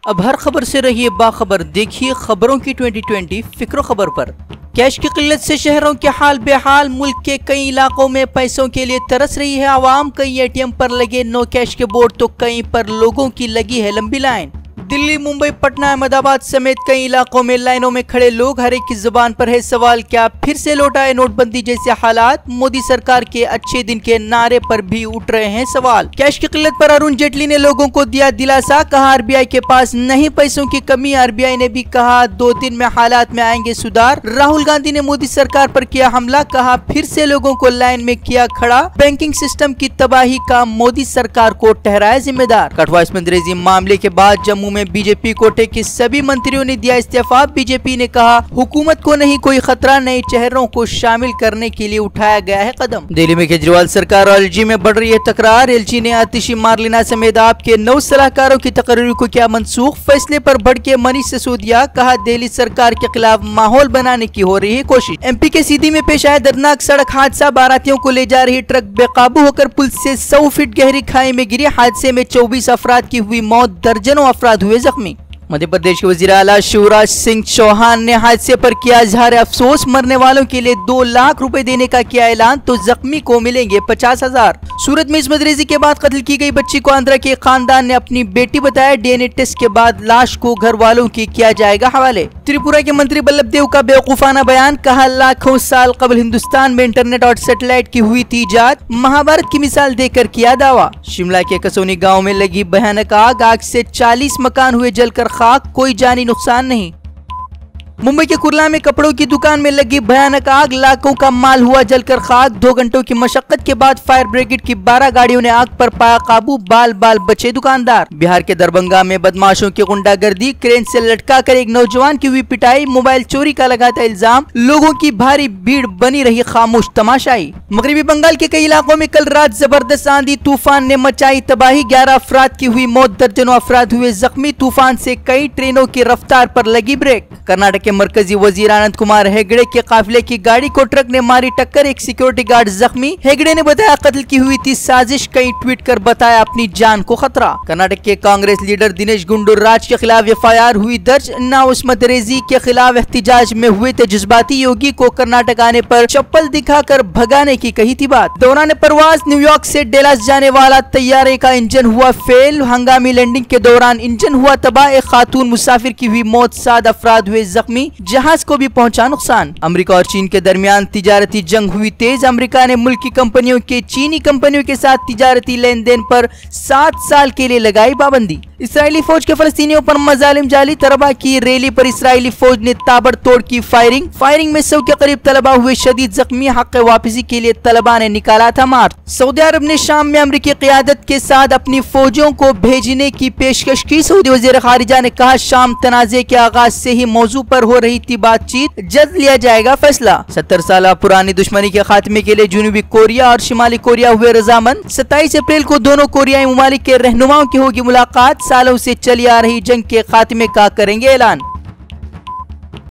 अब हर खबर से रहिए बाखबर, देखिए खबरों की 2020 फिक्रो खबर पर। कैश की किल्लत से शहरों के हाल बेहाल, मुल्क के कई इलाकों में पैसों के लिए तरस रही है आवाम। कई एटीएम पर लगे नो कैश के बोर्ड तो कहीं पर लोगों की लगी है लंबी लाइन। दिल्ली, मुंबई, पटना, अहमदाबाद समेत कई इलाकों में लाइनों में खड़े लोग। हर एक की जुबान पर है सवाल, क्या फिर से लौटा है नोटबंदी जैसे हालात? मोदी सरकार के अच्छे दिन के नारे पर भी उठ रहे हैं सवाल। कैश की किल्लत पर अरुण जेटली ने लोगों को दिया दिलासा, कहा आरबीआई के पास नहीं पैसों की कमी। आरबीआई ने भी कहा 2 दिन में हालात में आएंगे सुधार। राहुल गांधी ने मोदी सरकार पर किया हमला, कहा फिर से लोगों को लाइन में किया खड़ा। बैंकिंग सिस्टम की तबाही का मोदी सरकार को ठहराया जिम्मेदार। कठुआ अंग्रेजी मामले के बाद जम्मू में बीजेपी कोटे के सभी मंत्रियों ने दिया इस्तीफा। बीजेपी ने कहा हुकूमत को नहीं कोई खतरा, नए चेहरों को शामिल करने के लिए उठाया गया है कदम। दिल्ली में केजरीवाल सरकार और एलजी में बढ़ रही है तकरार। एलजी ने आतिशी मारलेना समेत आपके 9 सलाहकारों की तकरीर को किया मनसूख। फैसले पर भड़के मनीष सिसोदिया, कहा दिल्ली सरकार के खिलाफ माहौल बनाने की हो रही है कोशिश। एमपी के सीधी में पेश आया दर्दनाक सड़क हादसा, बारातियों को ले जा रही ट्रक बेकाबू होकर पुल से 100 फीट गहरी खाई में गिरी। हादसे में 24 अफराद की हुई मौत, दर्जनों अफराद हुए जख्मी। मध्य प्रदेश के वजीर आला शिवराज सिंह चौहान ने हादसे पर किया इजहार अफसोस। मरने वालों के लिए 2 लाख रुपए देने का किया ऐलान, तो जख्मी को मिलेंगे 50,000। सूरत में इस्मत रेजी के बाद कत्ल की गई बच्ची को आंध्रा के खानदान ने अपनी बेटी बताया। डीएनए टेस्ट के बाद लाश को घर वालों की किया जाएगा हवाले। त्रिपुरा के मंत्री बल्लभ देव का बेवकूफाना बयान, कहा लाखों साल कबल हिंदुस्तान में इंटरनेट और सैटेलाइट की हुई थी इजाद। महाभारत की मिसाल देकर किया दावा। शिमला के कसोनी गाँव में लगी भयानक आग, आग से 40 मकान हुए जलकर खाक, कोई जानी नुकसान नहीं। मुंबई के कुर्ला में कपड़ों की दुकान में लगी भयानक आग, लाखों का माल हुआ जलकर खाक। 2 घंटों की मशक्कत के बाद फायर ब्रिगेड की 12 गाड़ियों ने आग पर पाया काबू, बाल बाल बचे दुकानदार। बिहार के दरभंगा में बदमाशों की गुंडागर्दी, क्रेन से लटका कर एक नौजवान की हुई पिटाई, मोबाइल चोरी का लगाता इल्जाम। लोगों की भारी भीड़ बनी रही खामोश तमाशाई। मगरबी बंगाल के कई इलाकों में कल रात जबरदस्त आंधी तूफान ने मचाई तबाही, 11 अफराद की हुई मौत, दर्जनों अफराद हुए जख्मी। तूफान से कई ट्रेनों की रफ्तार पर लगी ब्रेक। कर्नाटक के मरकजी वजीर आनंद कुमार हेगड़े के काफिले की गाड़ी को ट्रक ने मारी टक्कर, एक सिक्योरिटी गार्ड जख्मी। हेगड़े ने बताया कत्ल की हुई थी साजिश, कई ट्वीट कर बताया अपनी जान को खतरा। कर्नाटक के कांग्रेस लीडर दिनेश गुंडूराज के खिलाफ एफआईआर हुई दर्ज। ना उस्मत रेजी के खिलाफ एहतिजाज में हुए थे जज्बाती, योगी को कर्नाटक आने पर चप्पल दिखाकर भगाने की कही थी बात। दौरान परवाज न्यूयॉर्क से डेलास जाने वाला तैयारे का इंजन हुआ फेल, हंगामी लैंडिंग के दौरान इंजन हुआ तबाह, एक खातून मुसाफिर की हुई मौत, 7 अफराद हुए जख्मी, जहाज को भी पहुंचा नुकसान। अमेरिका और चीन के दरमियान तिजारती जंग हुई तेज। अमेरिका ने मुल्क की कंपनियों के चीनी कंपनियों के साथ तिजारती लेन देन पर 7 साल के लिए लगाई पाबंदी। इसराइली फौज के फलस्तीनियों पर मजालिम जाली, तलबा की रैली पर इसराइली फौज ने ताबड़तोड़ की फायरिंग में 100 के करीब तलबा हुए शदीद जख्मी। हक वापसी के लिए तलबा ने निकाला था मार्च। सऊदी अरब ने शाम में अमेरिकी क़यादत के साथ अपनी फौजों को भेजने की पेशकश की। सऊदी वज़ीर खारिजा ने कहा शाम तनाज़े के आगाज से ही मौजू पर हो रही थी बातचीत, जल्द लिया जाएगा फैसला। 70 साल पुरानी दुश्मनी के खात्मे के लिए जनूबी कोरिया और शिमाली कोरिया हुए रजामंद। 27 अप्रैल को दोनों कोरियाई ममालिक के रहनुमाओं की होगी मुलाकात। सालों से चली आ रही जंग के खात्मे का करेंगे ऐलान।